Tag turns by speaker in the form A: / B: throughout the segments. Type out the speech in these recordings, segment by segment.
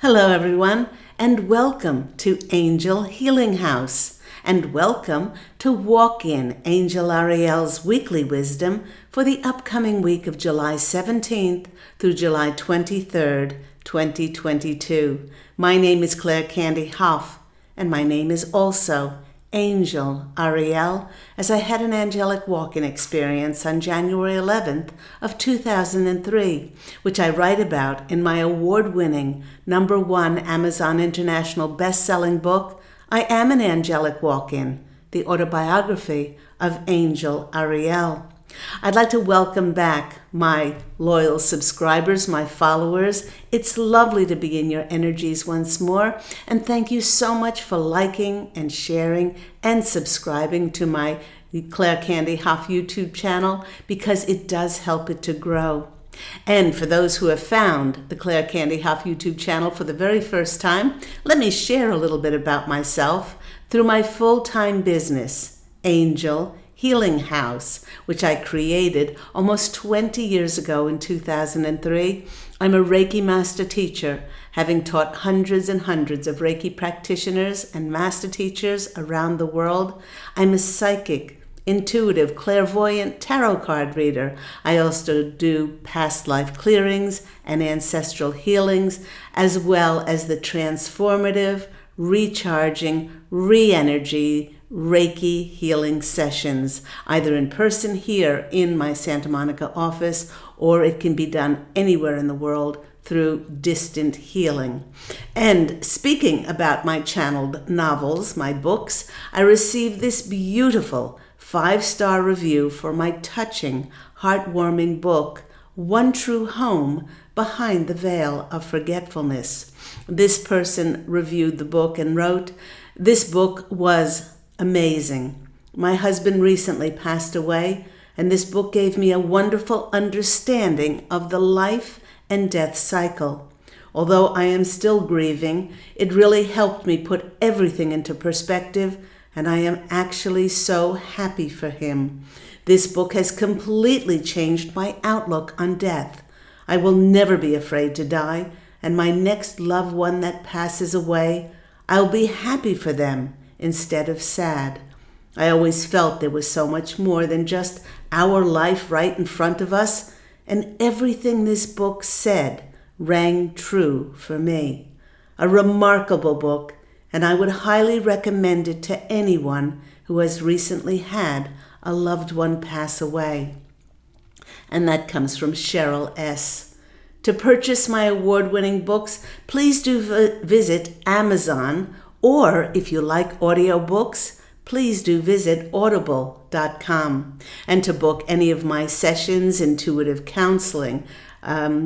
A: Hello, everyone, and welcome to Angel Healing House, and welcome to Walk In Angel Ariel's Weekly Wisdom for the upcoming week of July 17th through July 23rd, 2022. My name is Claire Candy Hoff, and my name is also Angel Ariel, as I had an angelic walk-in experience on January 11th of 2003, which I write about in my award-winning #1 Amazon International best-selling book, I Am an Angelic Walk-In, the autobiography of Angel Ariel. I'd like to welcome back my loyal subscribers, my followers. It's lovely to be in your energies once more, and thank you so much for liking and sharing and subscribing to my Claire Candy Hoff YouTube channel, because it does help it to grow. And for those who have found the Claire Candy Hoff YouTube channel for the very first time, let me share a little bit about myself through my full-time business, Angel Healing House, which I created almost 20 years ago in 2003. I'm a Reiki master teacher, having taught hundreds and hundreds of Reiki practitioners and master teachers around the world. I'm a psychic, intuitive, clairvoyant tarot card reader. I also do past life clearings and ancestral healings, as well as the transformative, recharging, re-energy Reiki healing sessions, either in person here in my Santa Monica office, or it can be done anywhere in the world through distant healing. And speaking about my channeled novels, my books, I received this beautiful 5-star review for my touching, heartwarming book, One True Home Behind the Veil of Forgetfulness. This person reviewed the book and wrote, "This book was amazing. My husband recently passed away, and this book gave me a wonderful understanding of the life and death cycle. Although I am still grieving, it really helped me put everything into perspective, and I am actually so happy for him. This book has completely changed my outlook on death. I will never be afraid to die, and my next loved one that passes away, I'll be happy for them instead of sad. I always felt there was so much more than just our life right in front of us, and everything this book said rang true for me. A remarkable book, and I would highly recommend it to anyone who has recently had a loved one pass away." And that comes from Cheryl S. To purchase my award-winning books, please do visit Amazon, or if you like audiobooks, please do visit audible.com. And to book any of my sessions, intuitive counseling,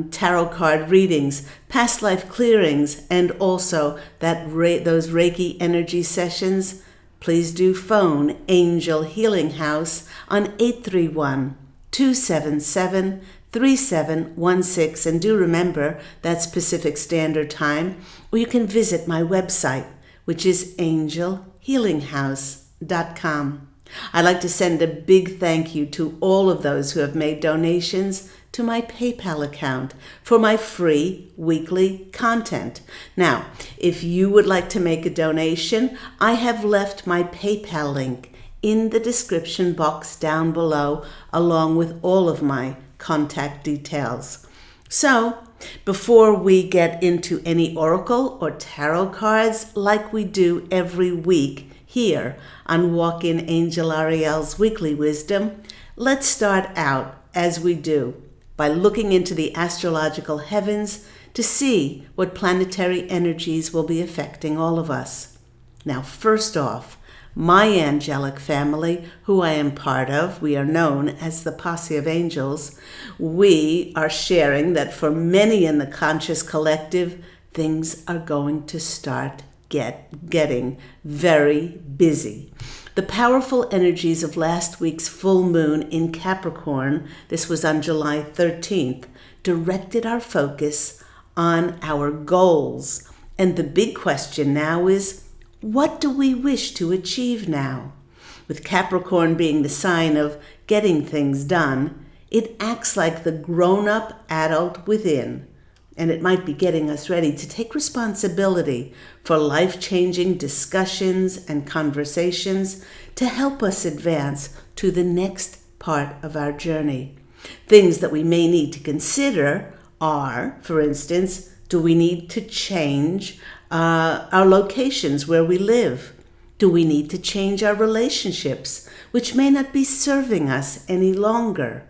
A: tarot card readings, past life clearings, and also those Reiki energy sessions, please do phone Angel Healing House on 831-277-3716. And do remember that's Pacific Standard Time. Or you can visit my website, which is angelhealinghouse.com. I'd like to send a big thank you to all of those who have made donations to my PayPal account for my free weekly content. Now, if you would like to make a donation, I have left my PayPal link in the description box down below, along with all of my contact details. So, before we get into any oracle or tarot cards like we do every week here on Walk In Angel Ariel's Weekly Wisdom, let's start out, as we do, by looking into the astrological heavens to see what planetary energies will be affecting all of us. Now, first off, my angelic family, who I am part of, we are known as the Posse of Angels, we are sharing that for many in the conscious collective, things are going to start getting very busy. The powerful energies of last week's full moon in Capricorn, this was on July 13th, directed our focus on our goals. And the big question now is, what do we wish to achieve now? With Capricorn being the sign of getting things done, it acts like the grown-up adult within, and it might be getting us ready to take responsibility for life-changing discussions and conversations to help us advance to the next part of our journey. Things that we may need to consider are, for instance, do we need to change our locations where we live? Do we need to change our relationships, which may not be serving us any longer?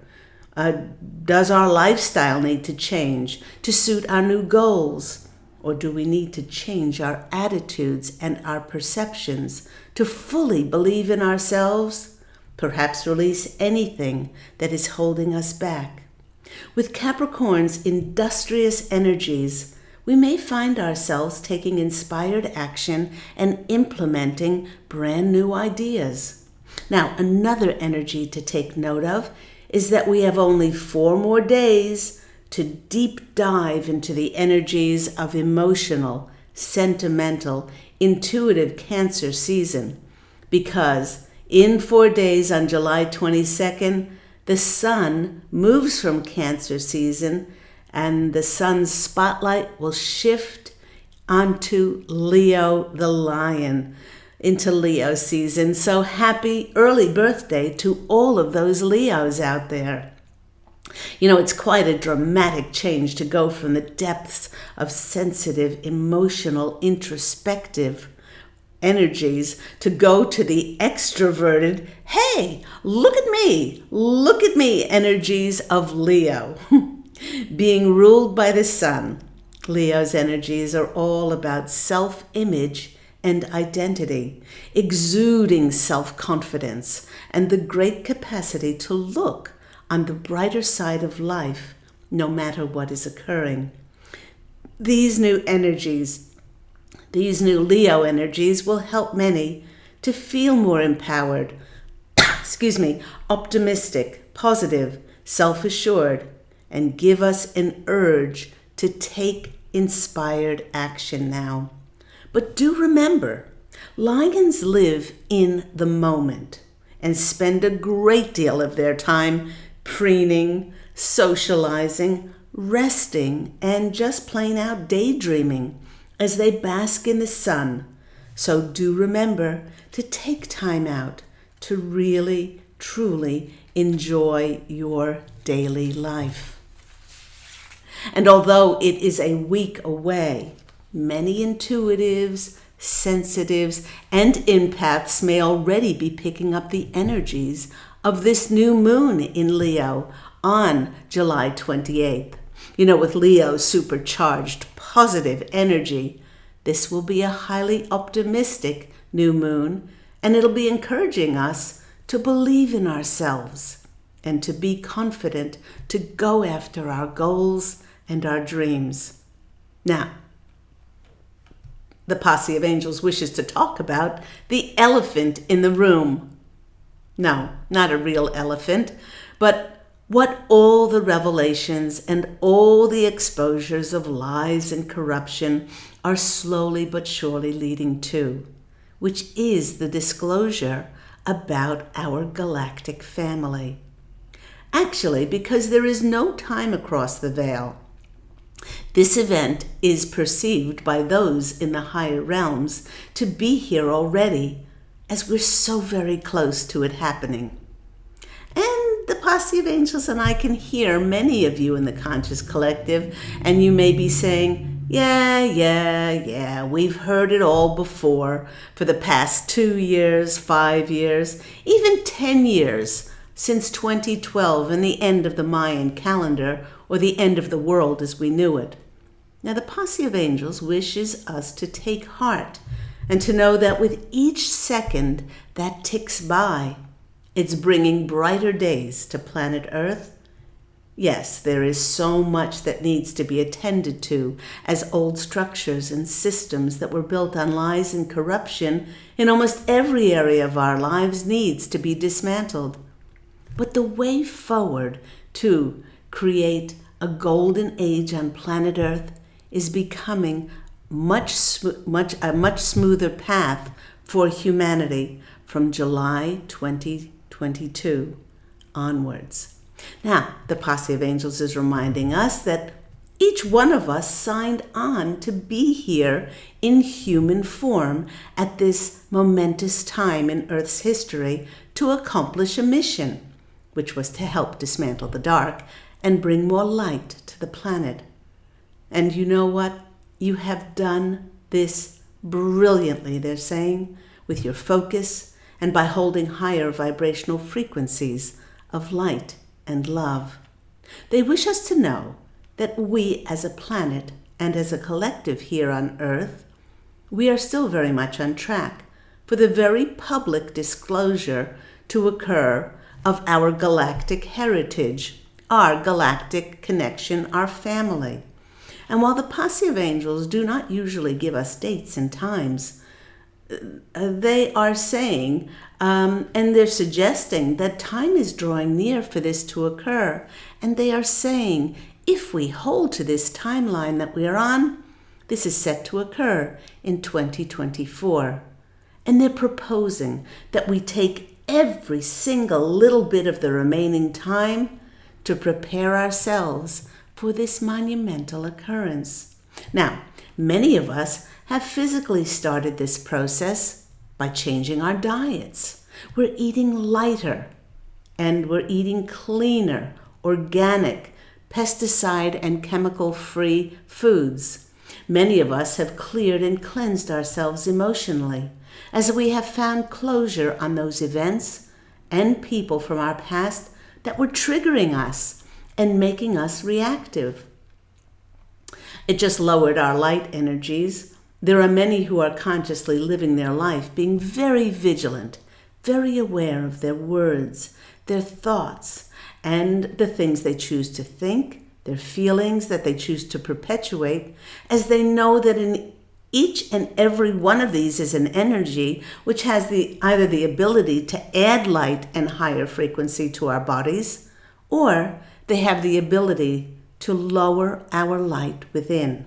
A: Does our lifestyle need to change to suit our new goals? Or do we need to change our attitudes and our perceptions to fully believe in ourselves? Perhaps release anything that is holding us back. With Capricorn's industrious energies, we may find ourselves taking inspired action and implementing brand new ideas. Now, another energy to take note of is that we have only 4 more days to deep dive into the energies of emotional, sentimental, intuitive Cancer season, because in 4 days on July 22nd, the sun moves from Cancer season and the sun's spotlight will shift onto Leo the lion, into Leo season. So happy early birthday to all of those Leos out there. You know, it's quite a dramatic change to go from the depths of sensitive, emotional, introspective energies to go to the extroverted, hey, look at me energies of Leo. Being ruled by the sun, Leo's energies are all about self-image and identity, exuding self-confidence and the great capacity to look on the brighter side of life, no matter what is occurring. These new Leo energies will help many to feel more empowered, optimistic, positive, self-assured, and give us an urge to take inspired action now. But do remember, lions live in the moment and spend a great deal of their time preening, socializing, resting, and just plain out daydreaming as they bask in the sun. So do remember to take time out to really, truly enjoy your daily life. And although it is a week away, many intuitives, sensitives, and empaths may already be picking up the energies of this new moon in Leo on July 28th. You know, with Leo's supercharged positive energy, this will be a highly optimistic new moon, and it'll be encouraging us to believe in ourselves and to be confident to go after our goals and our dreams. Now, the posse of angels wishes to talk about the elephant in the room. No, not a real elephant, but what all the revelations and all the exposures of lies and corruption are slowly but surely leading to, which is the disclosure about our galactic family. Actually, because there is no time across the veil, this event is perceived by those in the higher realms to be here already, as we're so very close to it happening. And the posse of angels and I can hear many of you in the conscious collective, and you may be saying, yeah, we've heard it all before for the past 2 years, 5 years, even 10 years since 2012 and the end of the Mayan calendar, or the end of the world as we knew it. Now, the posse of angels wishes us to take heart and to know that with each second that ticks by, it's bringing brighter days to planet Earth. Yes, there is so much that needs to be attended to, as old structures and systems that were built on lies and corruption in almost every area of our lives needs to be dismantled. But the way forward to create a golden age on planet Earth is becoming a much smoother path for humanity from July 2022 onwards. Now, the posse of angels is reminding us that Each one of us signed on to be here in human form at this momentous time in Earth's history to accomplish a mission, which was to help dismantle the dark and bring more light to the planet. And you know what? You have done this brilliantly, they're saying, with your focus and by holding higher vibrational frequencies of light and love. They wish us to know that we as a planet and as a collective here on Earth, we are still very much on track for the very public disclosure to occur of our galactic heritage, our galactic connection, our family. And while the posse of angels do not usually give us dates and times, they are saying and they're suggesting that time is drawing near for this to occur. And they are saying, if we hold to this timeline that we are on, this is set to occur in 2024. And they're proposing that we take every single little bit of the remaining time to prepare ourselves for this monumental occurrence. Now, many of us have physically started this process by changing our diets. We're eating lighter and we're eating cleaner, organic, pesticide and chemical-free foods. Many of us have cleared and cleansed ourselves emotionally as we have found closure on those events and people from our past that were triggering us and making us reactive. It just lowered our light energies. There are many who are consciously living their life, being very vigilant, very aware of their words, their thoughts, and the things they choose to think, their feelings that they choose to perpetuate, as they know that in each and every one of these is an energy which has either the ability to add light and higher frequency to our bodies, or they have the ability to lower our light within.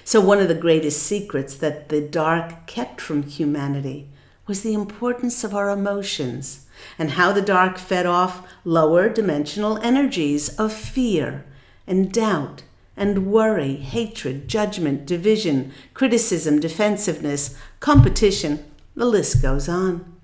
A: So one of the greatest secrets that the dark kept from humanity was the importance of our emotions and how the dark fed off lower dimensional energies of fear and doubt and worry, hatred, judgment, division, criticism, defensiveness, competition, the list goes on.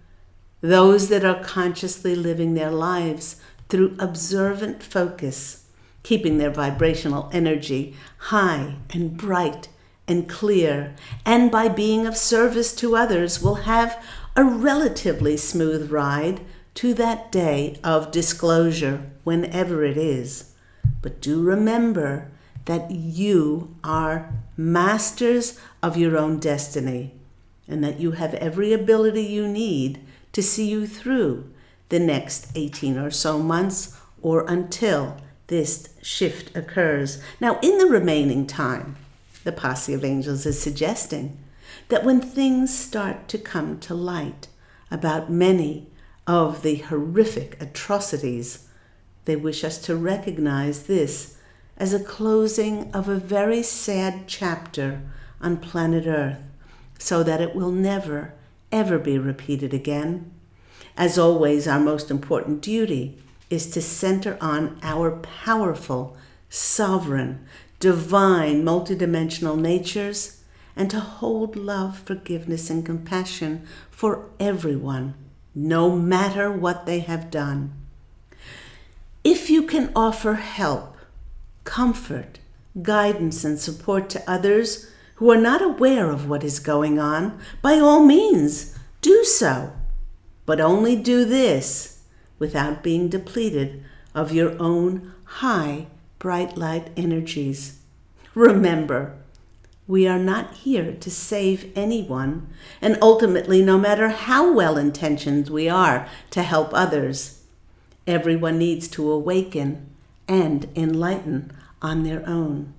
A: Those that are consciously living their lives through observant focus, keeping their vibrational energy high and bright and clear, and by being of service to others will have a relatively smooth ride to that day of disclosure, whenever it is. But do remember that you are masters of your own destiny and that you have every ability you need to see you through the next 18 or so months or until this shift occurs. Now, in the remaining time, the posse of angels is suggesting that when things start to come to light about many of the horrific atrocities, they wish us to recognize this as a closing of a very sad chapter on planet Earth, so that it will never, ever be repeated again. As always, our most important duty is to center on our powerful, sovereign, divine, multidimensional natures and to hold love, forgiveness, and compassion for everyone, no matter what they have done. If you can offer help, comfort, guidance, and support to others who are not aware of what is going on, by all means, do so. But only do this without being depleted of your own high, bright light energies. Remember, we are not here to save anyone, and ultimately, no matter how well-intentioned we are to help others, everyone needs to awaken and enlighten on their own.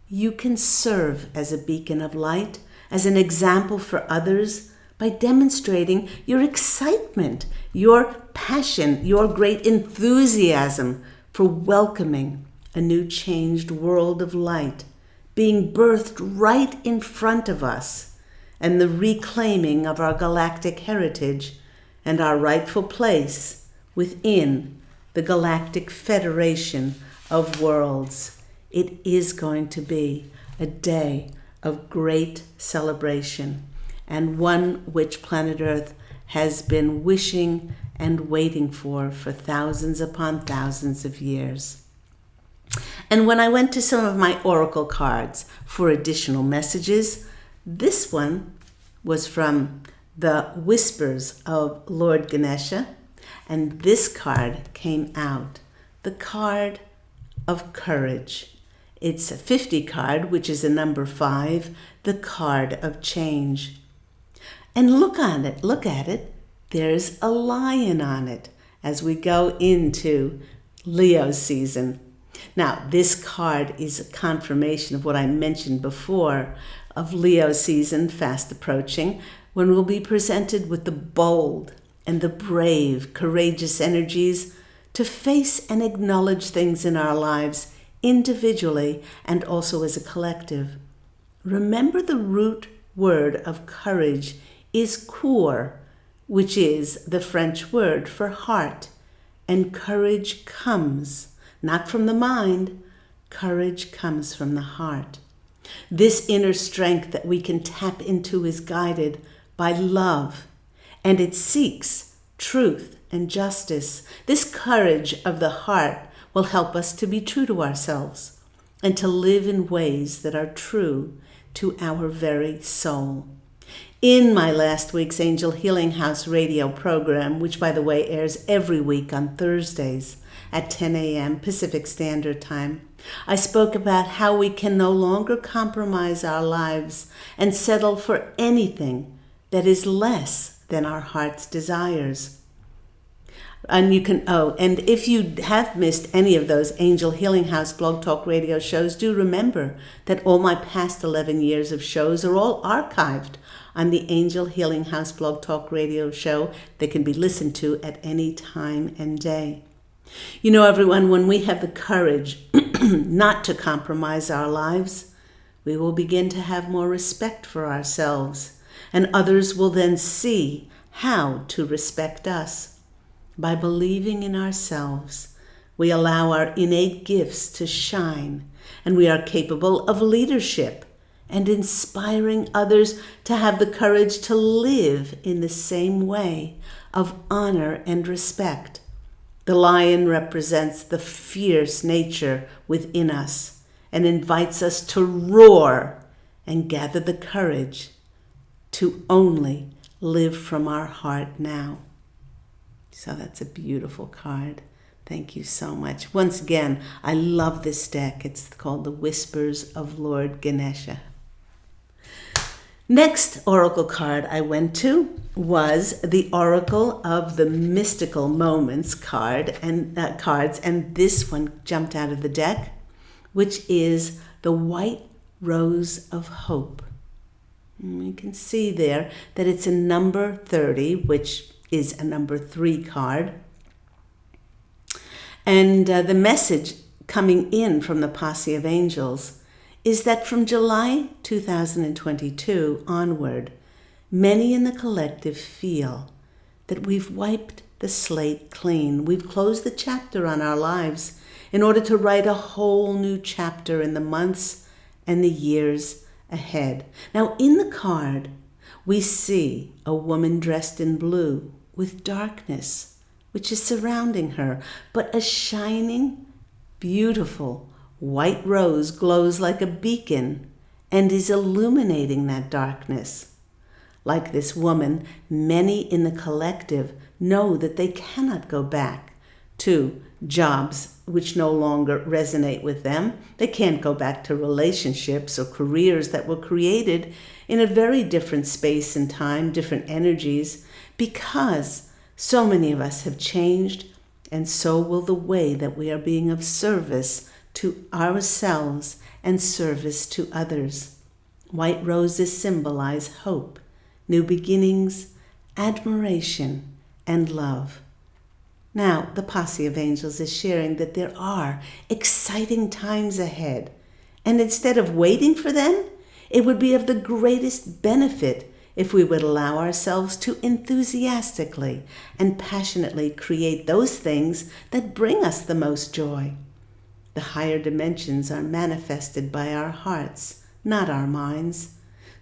A: You can serve as a beacon of light, as an example for others, by demonstrating your excitement, your passion, your great enthusiasm for welcoming a new changed world of light being birthed right in front of us, and the reclaiming of our galactic heritage and our rightful place within the Galactic Federation of worlds. It is going to be a day of great celebration, and one which planet Earth has been wishing and waiting for thousands upon thousands of years. And when I went to some of my oracle cards for additional messages, this one was from the Whispers of Lord Ganesha, and this card came out, the card of courage. It's a 50 card, which is a number 5, the card of change. And look at it. There's a lion on it as we go into Leo season. Now, this card is a confirmation of what I mentioned before of Leo season fast approaching, when we'll be presented with the bold and the brave, courageous energies to face and acknowledge things in our lives individually and also as a collective. Remember, the root word of courage is cœur, which is the French word for heart. And courage comes not from the mind, courage comes from the heart. This inner strength that we can tap into is guided by love, and it seeks truth and justice. This courage of the heart will help us to be true to ourselves and to live in ways that are true to our very soul. In my last week's Angel Healing House radio program, which by the way airs every week on Thursdays at 10 a.m. Pacific Standard Time, I spoke about how we can no longer compromise our lives and settle for anything that is less than our heart's desires. And and if you have missed any of those Angel Healing House Blog Talk Radio shows, do remember that all my past 11 years of shows are all archived on the Angel Healing House Blog Talk Radio show. They can be listened to at any time and day. You know, everyone, when we have the courage not to compromise our lives, we will begin to have more respect for ourselves, and others will then see how to respect us. By believing in ourselves, we allow our innate gifts to shine, and we are capable of leadership and inspiring others to have the courage to live in the same way of honor and respect. The lion represents the fierce nature within us and invites us to roar and gather the courage to only live from our heart now. So that's a beautiful card. Thank you so much. Once again, I love this deck. It's called the Whispers of Lord Ganesha. Next oracle card I went to was the Oracle of the Mystical Moments cards, and this one jumped out of the deck, which is the White Rose of Hope. And you can see there that it's a number 30, which is a number 3 card. And the message coming in from the Posse of Angels is that from July 2022 onward, many in the collective feel that we've wiped the slate clean. We've closed the chapter on our lives in order to write a whole new chapter in the months and the years ahead. Now, in the card, we see a woman dressed in blue with darkness, which is surrounding her, but a shining, beautiful white rose glows like a beacon and is illuminating that darkness. Like this woman, many in the collective know that they cannot go back to jobs which no longer resonate with them. They can't go back to relationships or careers that were created in a very different space and time, different energies, because so many of us have changed, and so will the way that we are being of service to ourselves and service to others. White roses symbolize hope, new beginnings, admiration, and love. Now, the Posse of Angels is sharing that there are exciting times ahead, and instead of waiting for them, it would be of the greatest benefit if we would allow ourselves to enthusiastically and passionately create those things that bring us the most joy. The higher dimensions are manifested by our hearts, not our minds.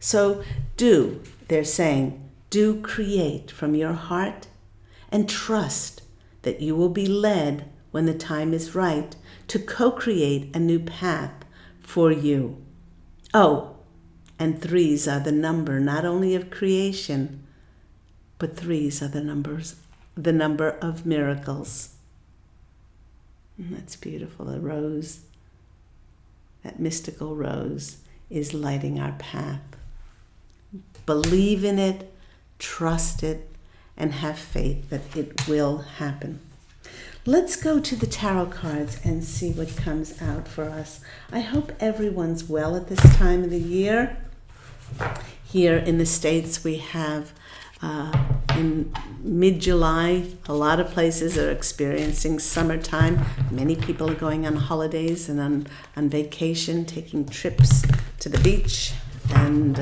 A: So they're saying, do create from your heart and trust that you will be led when the time is right to co-create a new path for you. Oh, and 3s are the number not only of creation, but 3s are the number of miracles. And that's beautiful. A rose, that mystical rose, is lighting our path. Believe in it, trust it, and have faith that it will happen. Let's go to the tarot cards and see what comes out for us. I hope everyone's well at this time of the year. Here in the States, we have in mid-July, a lot of places are experiencing summertime. Many people are going on holidays and on vacation, taking trips to the beach and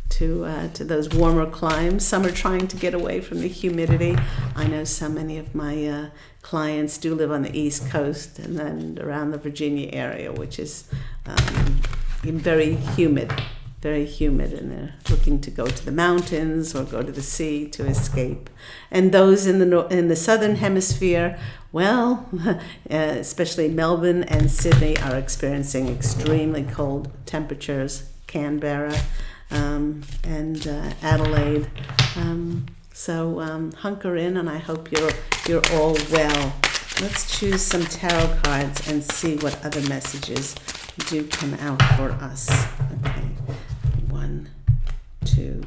A: to those warmer climes. Some are trying to get away from the humidity. I know so many of my clients do live on the East Coast and then around the Virginia area, which is very humid, and they're looking to go to the mountains or go to the sea to escape. And those in the southern hemisphere, well, especially Melbourne and Sydney, are experiencing extremely cold temperatures. Canberra and Adelaide. So hunker in, and I hope you're all well. Let's choose some tarot cards and see what other messages do come out for us. Okay, 1, 2,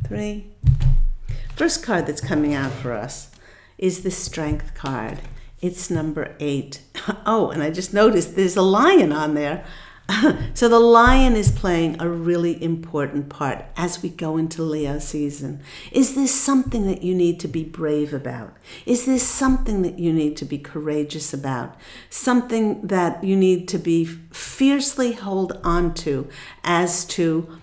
A: 3. First card that's coming out for us is the Strength card. It's number 8. Oh, and I just noticed there's a lion on there. So the lion is playing a really important part as we go into Leo season. Is this something that you need to be brave about? Is this something that you need to be courageous about? Something that you need to be fiercely hold on to as to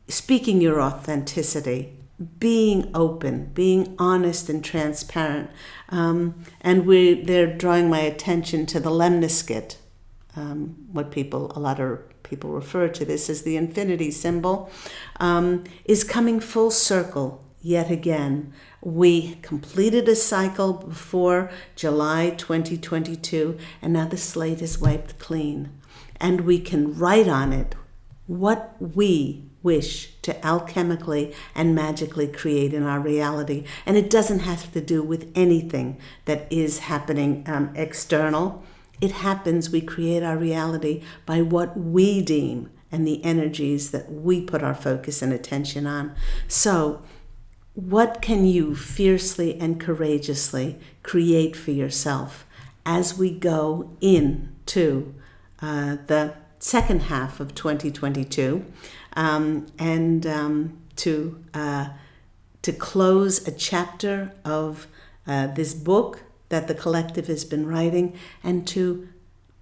A: speaking your authenticity, being open, being honest and transparent. And they're drawing my attention to the lemniscate. A lot of people refer to this as the infinity symbol, is coming full circle yet again. We completed a cycle before July 2022, and now the slate is wiped clean. And we can write on it what we wish to alchemically and magically create in our reality. And it doesn't have to do with anything that is happening external. It happens, we create our reality by what we deem and the energies that we put our focus and attention on. So, what can you fiercely and courageously create for yourself as we go into the second half of 2022 to close a chapter of this book that the collective has been writing, and to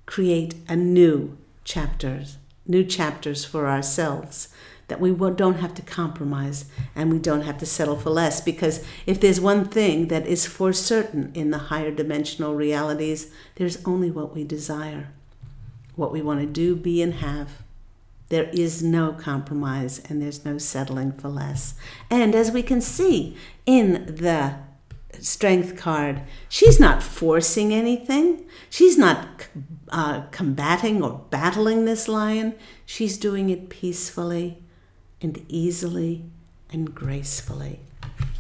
A: create a new chapters for ourselves, that we don't have to compromise and we don't have to settle for less. Because if there's one thing that is for certain in the higher dimensional realities, there's only what we desire, what we want to do, be, and have. There is no compromise and there's no settling for less. And as we can see in the Strength card, she's not forcing anything. She's not combating or battling this lion. She's doing it peacefully and easily and gracefully.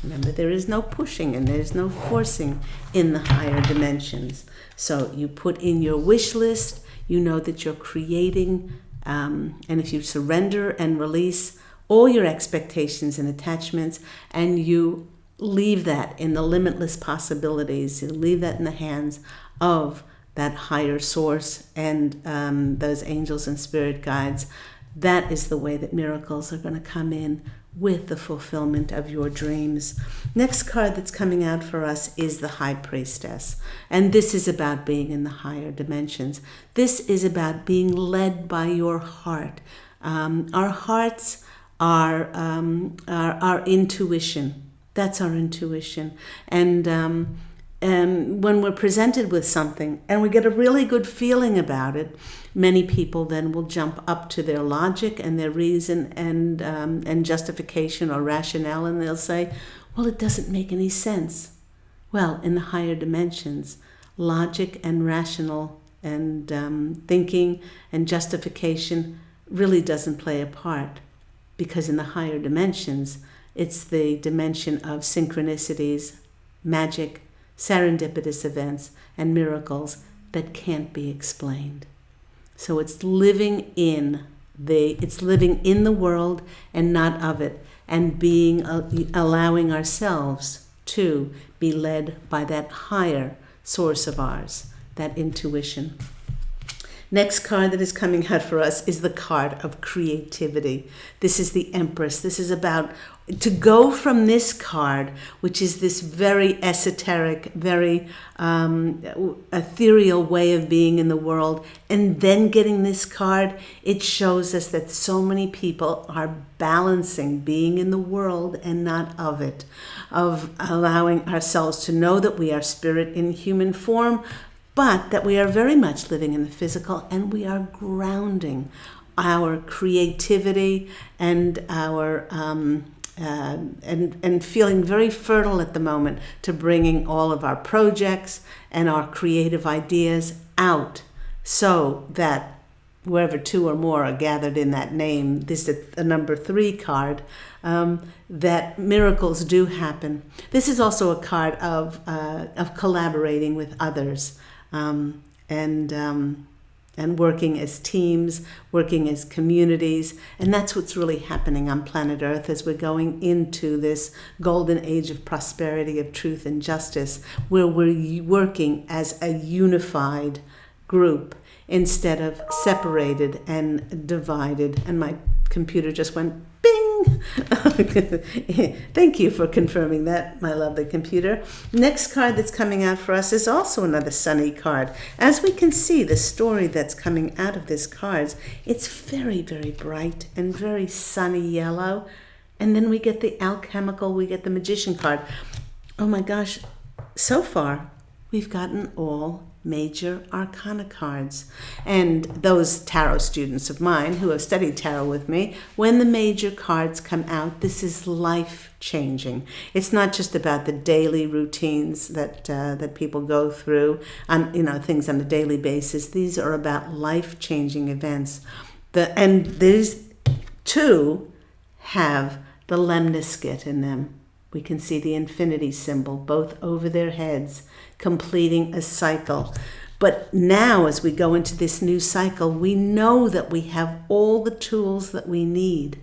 A: Remember, there is no pushing and there's no forcing in the higher dimensions. So you put in your wish list, you know that you're creating, and if you surrender and release all your expectations and attachments, and you leave that in the limitless possibilities, you leave that in the hands of that higher source and those angels and spirit guides, that is the way that miracles are going to come in with the fulfillment of your dreams. Next card that's coming out for us is the High Priestess. And this is about being in the higher dimensions. This is about being led by your heart. Our hearts are our intuition. That's our intuition. And when we're presented with something and we get a really good feeling about it, many people then will jump up to their logic and their reason and justification or rationale, and they'll say, well, it doesn't make any sense. Well, in the higher dimensions, logic and rational and thinking and justification really doesn't play a part, because in the higher dimensions, it's the dimension of synchronicities, magic, serendipitous events, and miracles that can't be explained. So it's living in the world and not of it, and allowing ourselves to be led by that higher source of ours, that intuition. Next card that is coming out for us is the card of creativity. This is the Empress. This is about to go from this card, which is this very esoteric, very ethereal way of being in the world, and then getting this card. It shows us that so many people are balancing being in the world and not of it, of allowing ourselves to know that we are spirit in human form, but that we are very much living in the physical, and we are grounding our creativity and our and feeling very fertile at the moment to bringing all of our projects and our creative ideas out, so that wherever two or more are gathered in that name, this is the number 3 card, that miracles do happen. This is also a card of collaborating with others, and working as teams, working as communities. And that's what's really happening on planet Earth as we're going into this golden age of prosperity, of truth and justice, where we're working as a unified group instead of separated and divided. And my computer just went bing. Thank you for confirming that, my lovely computer. Next card that's coming out for us is also another sunny card. As we can see, the story that's coming out of this card, it's very, very bright and very sunny yellow. And then we get the alchemical, we get the magician card. Oh my gosh, so far we've gotten all major arcana cards. And those tarot students of mine who have studied tarot with me, when the major cards come out, this is life-changing. It's not just about the daily routines that people go through, on things on a daily basis. These are about life-changing events. And these two have the lemniscate in them. We can see the infinity symbol, both over their heads, completing a cycle. But now, as we go into this new cycle, we know that we have all the tools that we need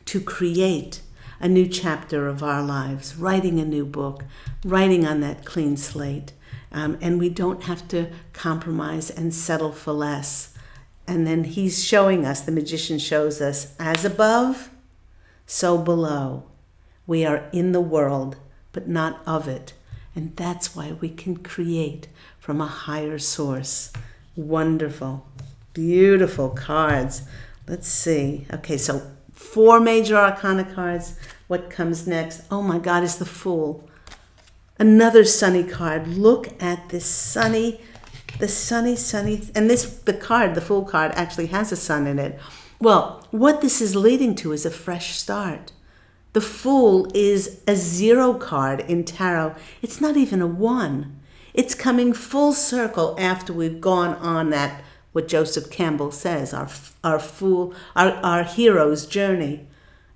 A: to create a new chapter of our lives, writing a new book, writing on that clean slate. And we don't have to compromise and settle for less. And then he's showing us, the magician shows us, as above, so below. We are in the world, but not of it. And that's why we can create from a higher source. Wonderful, beautiful cards. Let's see. Okay, so 4 major arcana cards. What comes next? Oh my God, is the Fool. Another sunny card. Look at this sunny, and the Fool card actually has a sun in it. Well, what this is leading to is a fresh start. The Fool is a 0 card in tarot. It's not even a 1. It's coming full circle after we've gone on that, what Joseph Campbell says, our hero's journey.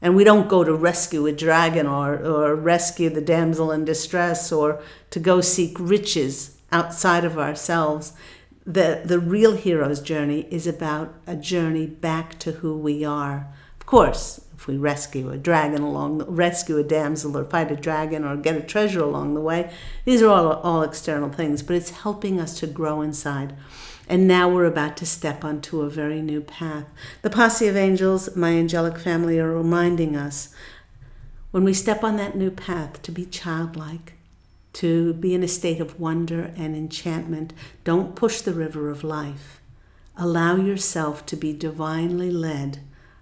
A: And we don't go to rescue a dragon or rescue the damsel in distress or to go seek riches outside of ourselves. The real hero's journey is about a journey back to who we are. Of course, if we rescue a damsel or fight a dragon or get a treasure along the way, these are all external things, but it's helping us to grow inside. And now we're about to step onto a very new path. The posse of angels, my angelic family, are reminding us when we step on that new path to be childlike, to be in a state of wonder and enchantment. Don't push the river of life. Allow yourself to be divinely led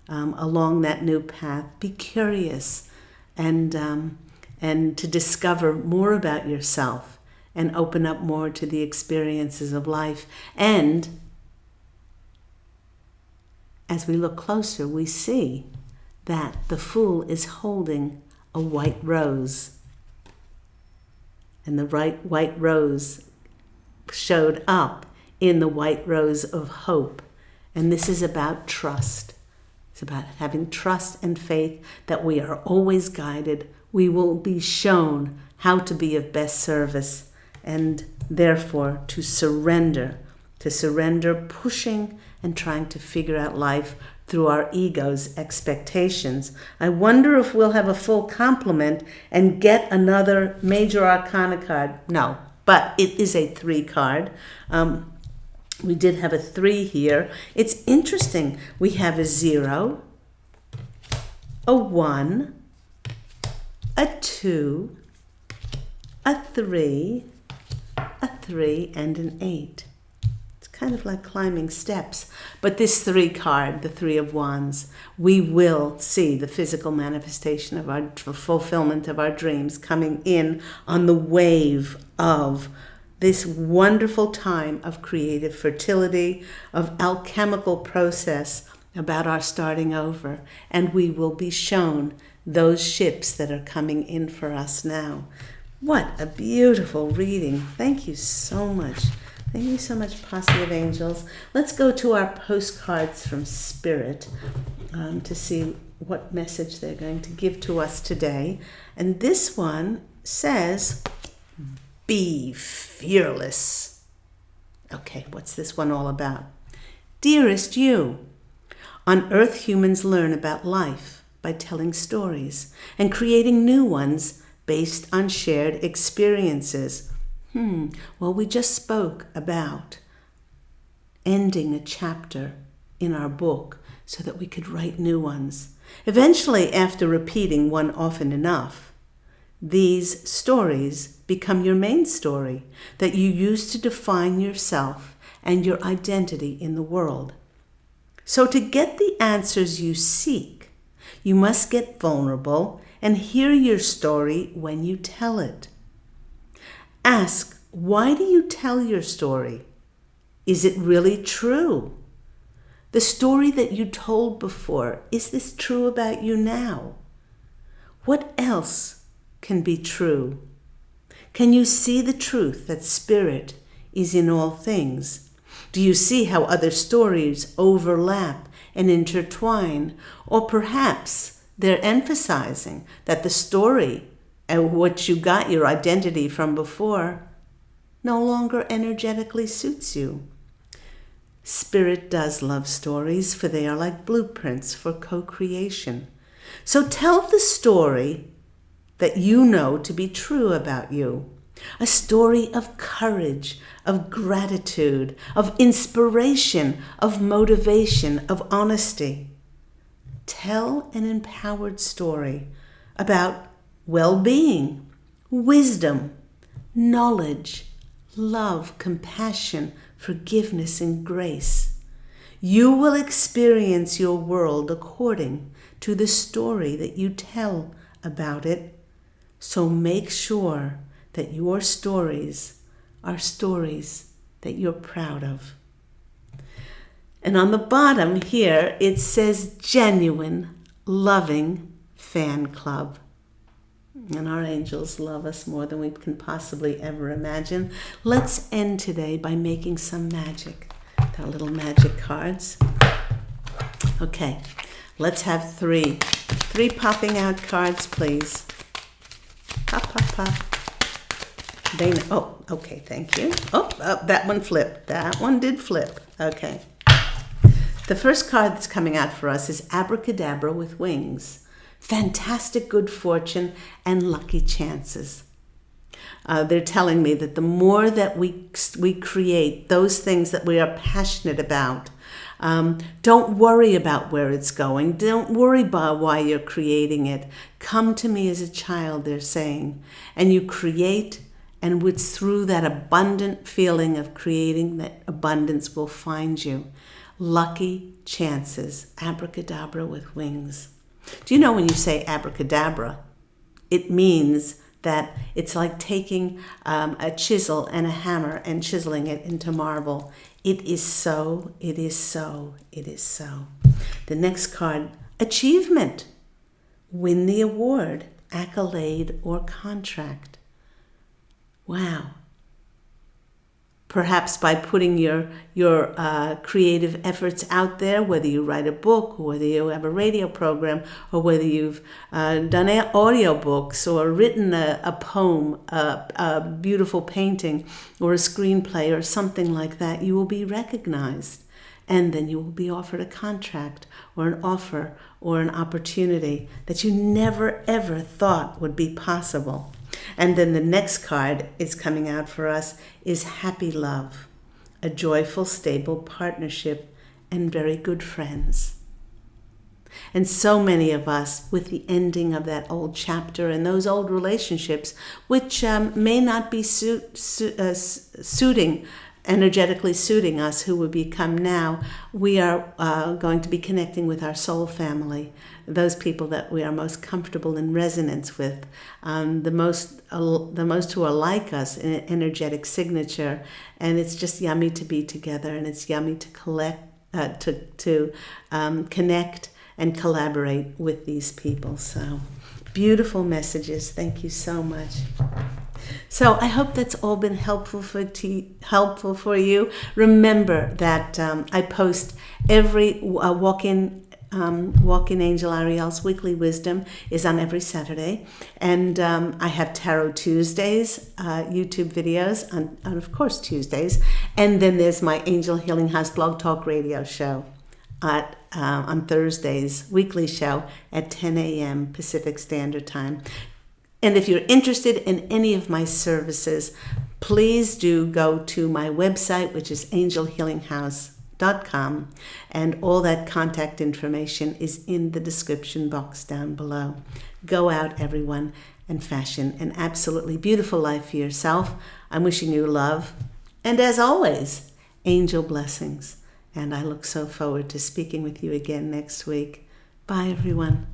A: along that new path. Be curious and to discover more about yourself and open up more to the experiences of life. And as we look closer, we see that the Fool is holding a white rose. And the white rose showed up in the white rose of hope. And this is about trust. It's about having trust and faith that we are always guided. We will be shown how to be of best service, and therefore to surrender pushing and trying to figure out life through our ego's expectations. I wonder if we'll have a full complement and get another major arcana card. No, but it is a 3 card. We did have a 3 here. It's interesting. We have a 0, a 1, a 2, a 3, and an 8. It's kind of like climbing steps. But this 3 card, the 3 of Wands, we will see the physical manifestation of our fulfillment of our dreams coming in on the wave of this wonderful time of creative fertility, of alchemical process about our starting over. And we will be shown those ships that are coming in for us now. What a beautiful reading. Thank you so much. Thank you so much, Posse of Angels. Let's go to our postcards from Spirit to see what message they're going to give to us today. And this one says, be fearless. Okay, what's this one all about? Dearest you, on Earth humans learn about life by telling stories and creating new ones based on shared experiences. Well, we just spoke about ending a chapter in our book so that we could write new ones. Eventually, after repeating one often enough, these stories become your main story that you use to define yourself and your identity in the world. So to get the answers you seek, you must get vulnerable and hear your story when you tell it. Ask, why do you tell your story? Is it really true? The story that you told before, is this true about you now? What else can be true? Can you see the truth that spirit is in all things? Do you see how other stories overlap and intertwine? Or perhaps they're emphasizing that the story and what you got your identity from before no longer energetically suits you. Spirit does love stories, for they are like blueprints for co-creation. So tell the story that you know to be true about you. A story of courage, of gratitude, of inspiration, of motivation, of honesty. Tell an empowered story about well-being, wisdom, knowledge, love, compassion, forgiveness, and grace. You will experience your world according to the story that you tell about it. So make sure that your stories are stories that you're proud of. And on the bottom here, it says genuine, loving fan club. And our angels love us more than we can possibly ever imagine. Let's end today by making some magic. Our little magic cards. Okay, let's have 3. 3 popping out cards, please. Pop, pop, pop. Okay, thank you. Oh, that one flipped. That one did flip. Okay. The first card that's coming out for us is Abracadabra with Wings. Fantastic good fortune and lucky chances. They're telling me that the more that we create those things that we are passionate about, don't worry about where it's going. Don't worry about why you're creating it. Come to me as a child, they're saying. And you create, and it's through that abundant feeling of creating that abundance will find you. Lucky chances. Abracadabra with wings. Do you know when you say abracadabra, it means that it's like taking a chisel and a hammer and chiseling it into marble. It is so, it is so, it is so. The next card, achievement. Win the award, accolade, or contract. Wow. Perhaps by putting your creative efforts out there, whether you write a book, or whether you have a radio program, or whether you've done audiobooks, or written a poem, a beautiful painting, or a screenplay, or something like that, you will be recognized. And then you will be offered a contract, or an offer, or an opportunity that you never, ever thought would be possible. And then the next card is coming out for us is happy love, a joyful, stable partnership, and very good friends. And so many of us, with the ending of that old chapter and those old relationships, which may not be energetically suiting us who we become now, we are going to be connecting with our soul family, those people that we are most comfortable in resonance with, the most who are like us in an energetic signature. And it's just yummy to be together, and it's yummy to connect and collaborate with these people. So beautiful messages. Thank you so much. So I hope that's all been helpful for you. Remember that I post every Walk-in Angel Ariel's Weekly Wisdom is on every Saturday. And I have Tarot Tuesdays, YouTube videos on of course, Tuesdays. And then there's my Angel Healing House Blog Talk Radio show on Thursdays, weekly show at 10 a.m. Pacific Standard Time. And if you're interested in any of my services, please do go to my website, which is angelhealinghouse.com, and all that contact information is in the description box down below. Go out, everyone, and fashion an absolutely beautiful life for yourself. I'm wishing you love, and as always, angel blessings. And I look so forward to speaking with you again next week. Bye, everyone.